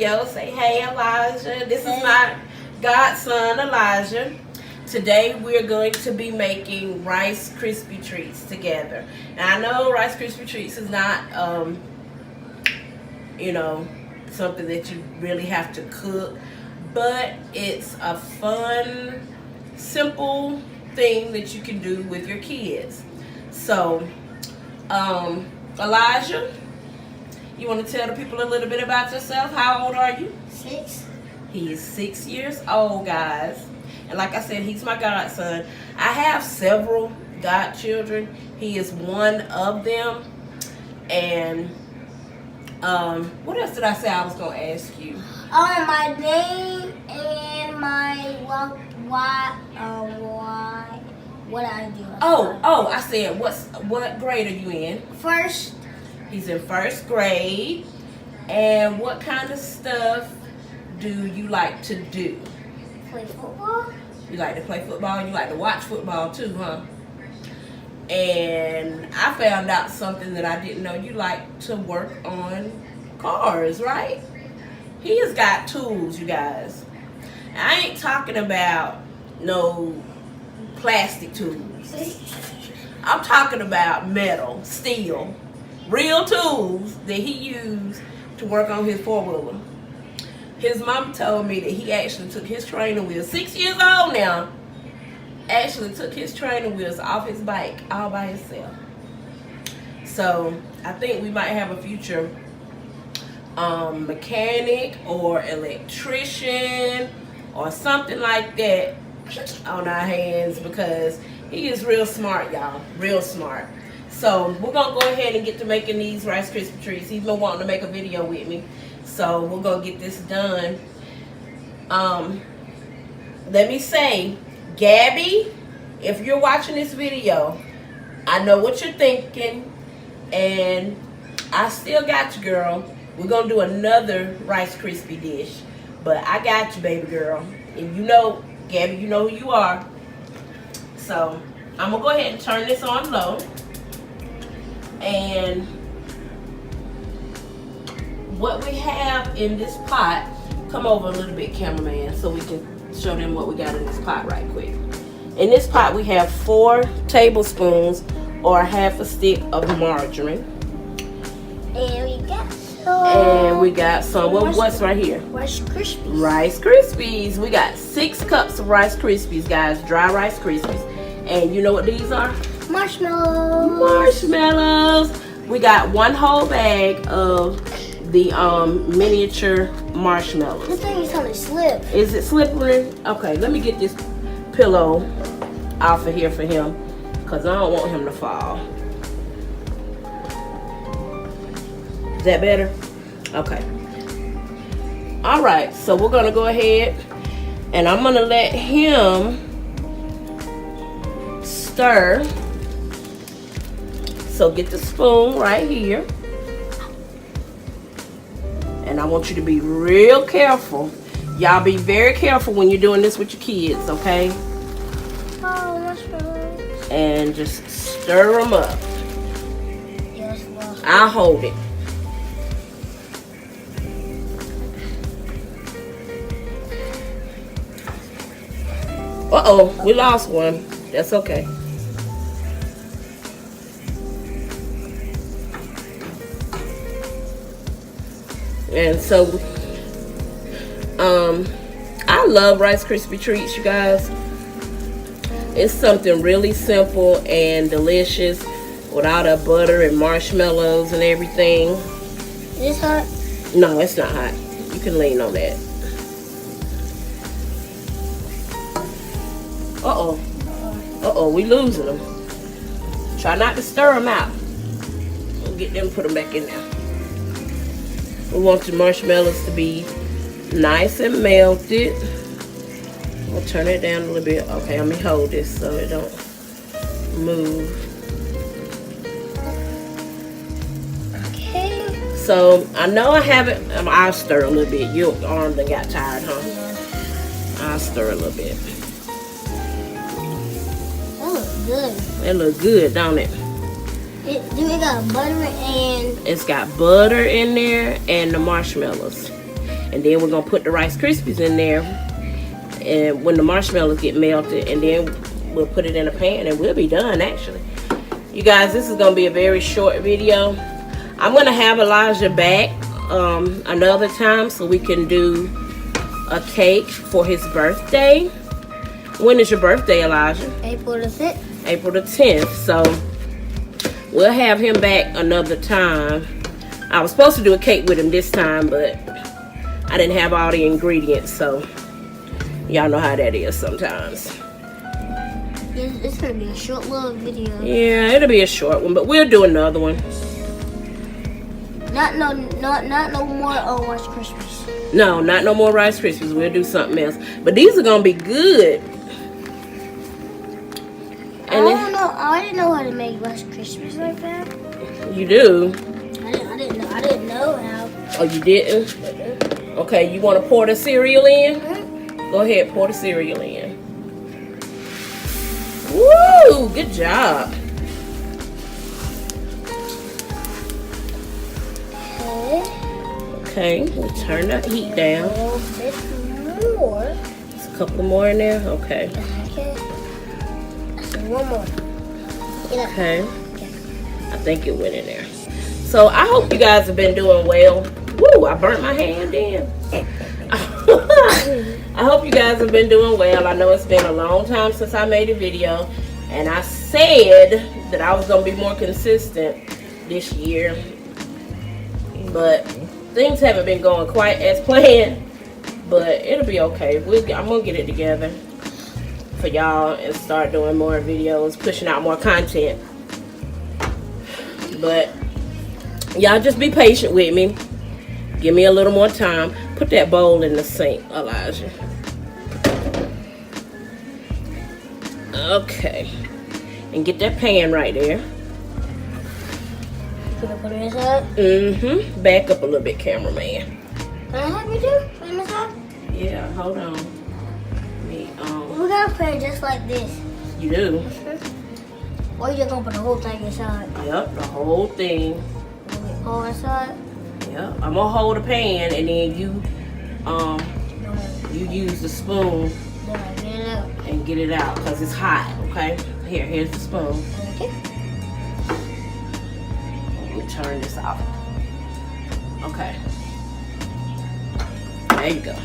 video. Say hey, Elijah. This is my godson, Elijah. Today we're going to be making Rice Krispy treats together. And I know Rice Krispy treats is not, you know, something that you really have to cook, but it's a fun, simple thing that you can do with your kids. So, Elijah, you want to tell the people a little bit about yourself? How old are you? 6. He is 6 years old, guys. And like I said, he's my godson. I have several godchildren. He is one of them. And what else did I say I was going to ask you? My name and my what I do. I said, what grade are you in? First. He's in first grade. And what kind of stuff do you like to do? Play football. You like to play football and you like to watch football too, huh? And I found out something that I didn't know. You like to work on cars, right? He has got tools, you guys. I ain't talking about no plastic tools. I'm talking about metal, steel, real tools that he used to work on his four-wheeler. His mom told me that he actually took his training wheels, 6 years old now, actually took his training wheels off his bike all by himself. So I think we might have a future mechanic or electrician or something like that on our hands, because he is real smart, y'all, real smart. So we're gonna go ahead and get to making these Rice Krispy treats. He's been wanting to make a video with me, so we're gonna get this done. Let me say, Gabby, if you're watching this video, I know what you're thinking, and I still got you, girl. We're gonna do another Rice Krispie dish, but I got you, baby girl. And you know, Gabby, you know who you are. So I'm gonna go ahead and turn this on low. And what we have in this pot, come over a little bit, cameraman, so we can show them what we got in this pot right quick. In this pot we have 4 tablespoons or half a stick of margarine. And we got some. What's right here? Rice Krispies. Rice Krispies. We got 6 cups of Rice Krispies, guys. Dry Rice Krispies. And you know what these are? Marshmallows. Marshmallows. We got 1 whole bag of the miniature marshmallows. This thing is gonna slip. Is it slippery? Okay, let me get this pillow off of here for him, because I don't want him to fall. Is that better? Okay. All right, so we're gonna go ahead and I'm gonna let him stir. So get the spoon right here. And I want you to be real careful. Y'all be very careful when you're doing this with your kids, okay? Oh, marshmallows. And just stir them up. Yes, well. I'll hold it. Uh-oh, we lost one. That's okay. And so, I love Rice Krispy treats, you guys. It's something really simple and delicious with all the butter and marshmallows and everything. Is this hot? No, it's not hot. You can lean on that. Uh-oh. Uh-oh, we losing them. Try not to stir them out. We'll get them, put them back in there. We want the marshmallows to be nice and melted. I'll turn it down a little bit. Okay, let me hold this so it don't move. Okay. So, I know I haven't, I'll stir a little bit. Your arm done got tired, huh? Yeah. I'll stir a little bit. That looks good. It look good, don't it? Do it got butter and... It's got butter in there and the marshmallows. And then we're gonna put the Rice Krispies in there, and when the marshmallows get melted, and then we'll put it in a pan and we'll be done. Actually, you guys, this is gonna be a very short video. I'm gonna have Elijah back another time so we can do a cake for his birthday. When is your birthday, Elijah? April the 5th. April the 10th. So we'll have him back another time. I was supposed to do a cake with him this time, but I didn't have all the ingredients, so y'all know how that is sometimes. It's gonna be a short little video. Yeah, it'll be a short one, but we'll do another one. Not no more Rice Krispies. No, not no more Rice Krispies. We'll do something else. But these are gonna be good. And I don't know. I didn't know how to make Rice Krispies like that. You do? I didn't know how. Oh, you didn't? Okay, you want to pour the cereal in? Go ahead, pour the cereal in. Woo! Good job. Okay, we'll turn that heat down. A little bit more. There's a couple more in there. Okay. Okay. So one more. Okay. I think it went in there. So I hope you guys have been doing well. Woo! I burnt my hand in. I hope you guys have been doing well. I know it's been a long time since I made a video, and I said that I was gonna be more consistent this year, but things haven't been going quite as planned. But it'll be okay. I'm gonna get it together for y'all and start doing more videos, pushing out more content. But y'all just be patient with me. Give me a little more time. Put that bowl in the sink, Elijah. Okay. And get that pan right there. Can I put it inside? Mm-hmm. Back up a little bit, cameraman. Can I help you do? Put it inside? Yeah, hold on. We're gonna put it just like this. You do? Or you just gonna put the whole thing inside? Yep, the whole thing. All inside? Yep. I'm gonna hold the pan, and then you use the spoon Then get it out. and get it out because it's hot. Okay. Here's the spoon. Okay. Let me turn this off. Okay. There you go.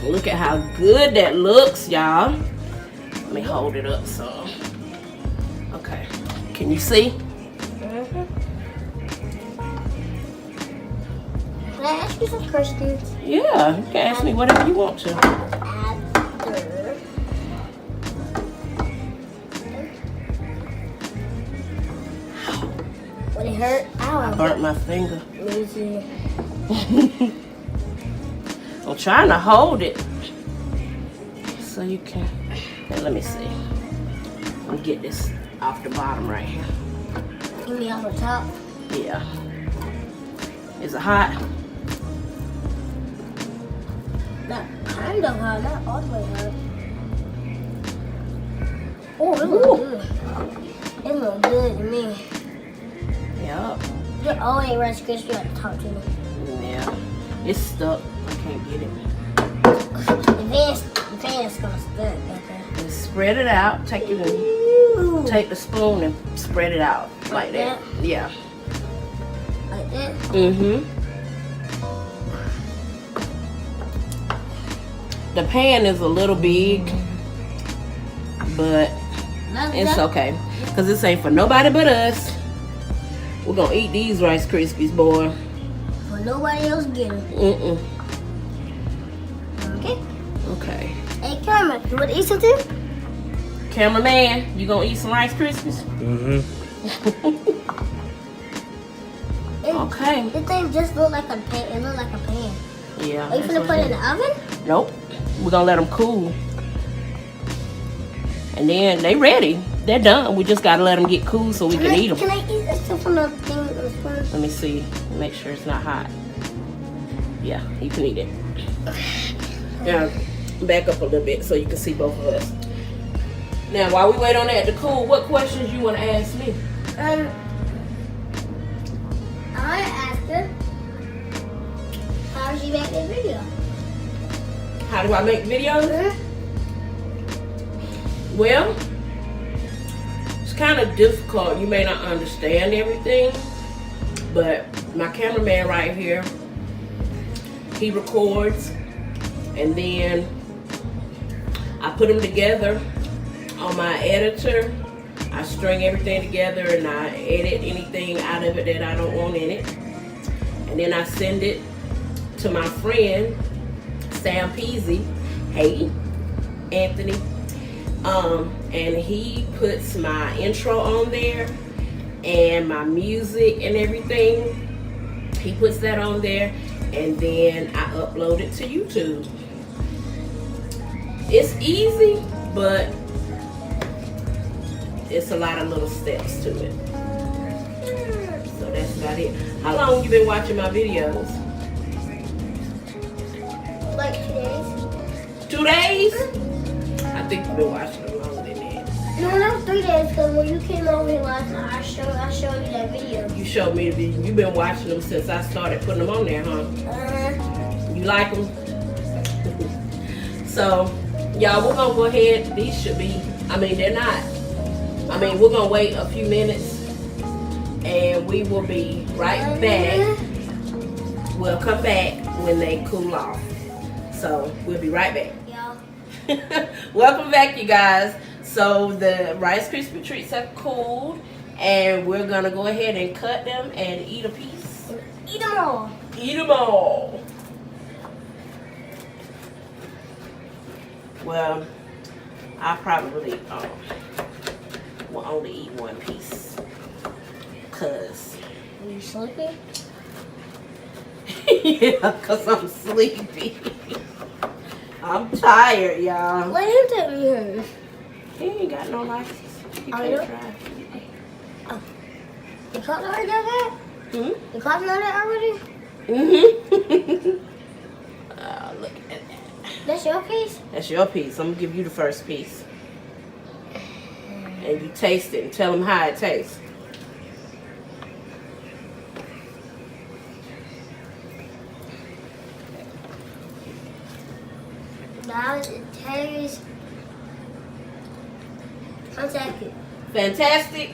Look at how good that looks, y'all. Let me hold it up so. Okay. Can you see? Can I ask you some questions? Yeah, you can ask me whatever you want to. Would it hurt? I burnt my finger. Let me see. I'm trying to hold it so you can. Now, let me see. I'll get this off the bottom right here. Give me off the top. Yeah. Is it hot? Not kind of hot, not all the way hot. Oh, it Ooh. looks good. It looks good to me. Yep. You're always Rice Krispie at the top too. Yeah. It's stuck. I can't get it. The van's gonna stuck. Okay. Just spread it out. Take the spoon and spread it out like that. Yeah. Like that? Mm-hmm. The pan is a little big, but it's okay. Because this ain't for nobody but us. We're going to eat these Rice Krispies, boy. For nobody else get them. Mm-mm. Okay. Okay. Hey, camera, you want to eat something? Cameraman, you going to eat some Rice Krispies? Mm-hmm. Okay. This thing just look like a pan. It look like a pan. Yeah. Are you finna put it in the oven? Nope. We're going to let them cool. And then they ready. They're done. We just got to let them get cool so we can eat them. Can I eat this from the thing? Let me see. Make sure it's not hot. Yeah, you can eat it. Now, back up a little bit so you can see both of us. Now, while we wait on that to cool, what questions you want to ask me? I asked How do I make videos? Well, it's kind of difficult. You may not understand everything, but my cameraman right here, he records, and then I put them together on my editor. I string everything together and I edit anything out of it that I don't want in it. And then I send it to my friend, Sam Peasy. Hey, Anthony. And he puts my intro on there and my music and everything. He puts that on there, and then I upload it to YouTube. It's easy, but it's a lot of little steps to it. So that's about it. How long you been watching my videos? Like 2 days. 2 days? I think you've been watching them longer than that. No, not 3 days, because when you came over here last night, I showed you that video. You showed me the video. You've been watching them since I started putting them on there, huh? You like them? So, y'all, we're going to go ahead. These should be, they're not. We're going to wait a few minutes, and we will be right back. We'll come back when they cool off. So, we'll be right back. Welcome back, you guys. So the Rice Krispy treats have cooled, and we're gonna go ahead and cut them and eat a piece. Eat them all. Eat them all. Well, I probably will only eat one piece, cause. Are you sleepy? Yeah, cause I'm sleepy. I'm tired, y'all. Let him take me home. He ain't got no license. He can't drive. Oh. The clock already done that? The clock done that already? Look at that. That's your piece? That's your piece. I'm gonna give you the first piece. And you taste it and tell them how it tastes. Now it tastes fantastic. Fantastic.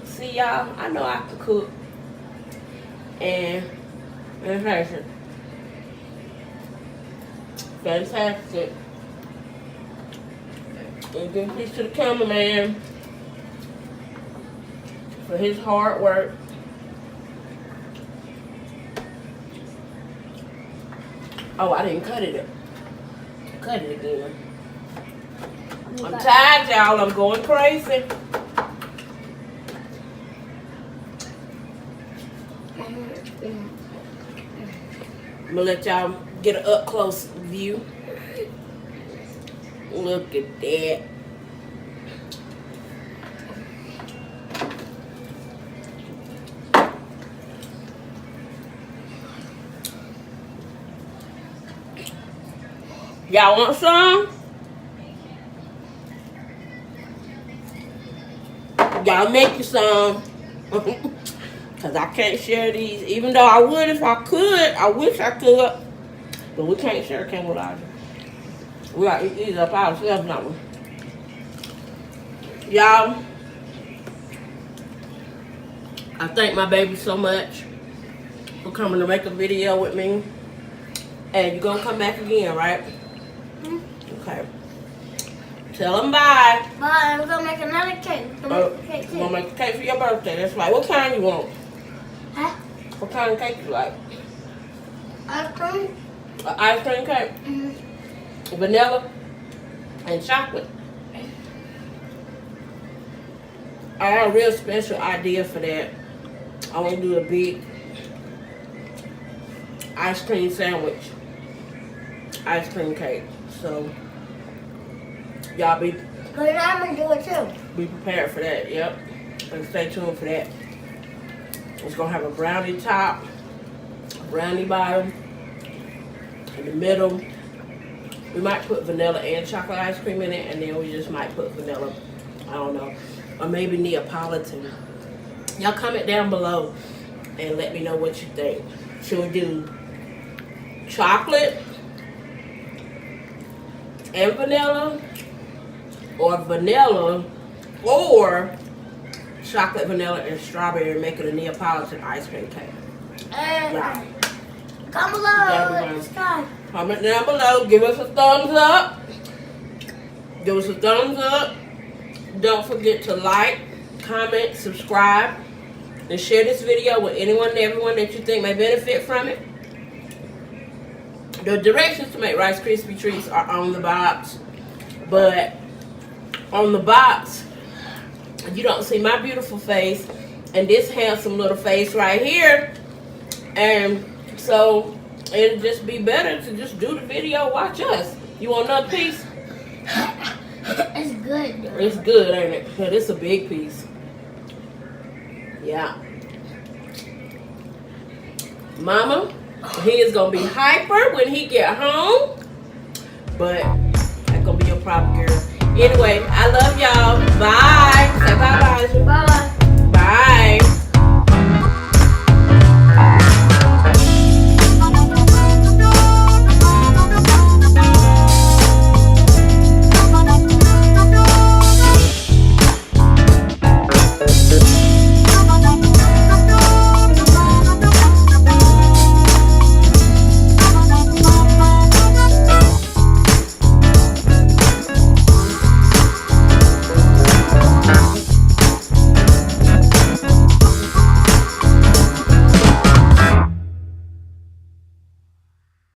See, y'all, I know I can cook. And fantastic. Fantastic. And give peace to the cameraman for his hard work. Oh, I didn't cut it. Cut it again. I'm tired, y'all. I'm going crazy. I'm gonna let y'all get an up close view. Look at that. Y'all want some? Y'all make you some. Because I can't share these. Even though I would if I could. I wish I could. But we can't share Elijah. We got to eat these up ourselves now. Y'all, I thank my baby so much for coming to make a video with me. And you're going to come back again, right? Okay. Tell them bye. Bye. We're going to make another cake. We're going to make a cake too. We're going to make a cake for your birthday. That's right. What kind you want? Huh? What kind of cake you like? Ice cream? An ice cream cake? Vanilla and chocolate. I have a real special idea for that. I want to do a big ice cream sandwich. Ice cream cake. So, y'all be... But I'm going to do it too. Be prepared for that, yep. And stay tuned for that. It's going to have a brownie top, a brownie bottom, in the middle. We might put vanilla and chocolate ice cream in it, and then we just might put vanilla, I don't know, or maybe Neapolitan. Y'all comment down below and let me know what you think. Should we do chocolate and vanilla, or vanilla, or chocolate, vanilla, and strawberry, and make it a Neapolitan ice cream cake. And Yeah. comment below. Yeah, Subscribe. Comment down below. Give us a thumbs up. Give us a thumbs up. Don't forget to like, comment, subscribe, and share this video with anyone and everyone that you think may benefit from it. The directions to make Rice Krispie treats are on the box, but on the box you don't see my beautiful face and this handsome little face right here, and so it'll just be better to just do the video, watch us. You want another piece? It's good, though. It's good, ain't it? But it's a big piece. Yeah. Mama, he is gonna be hyper when he get home, but that's gonna be your problem, girl. Anyway, I love y'all. Bye. Say bye, bye. Bye. Bye.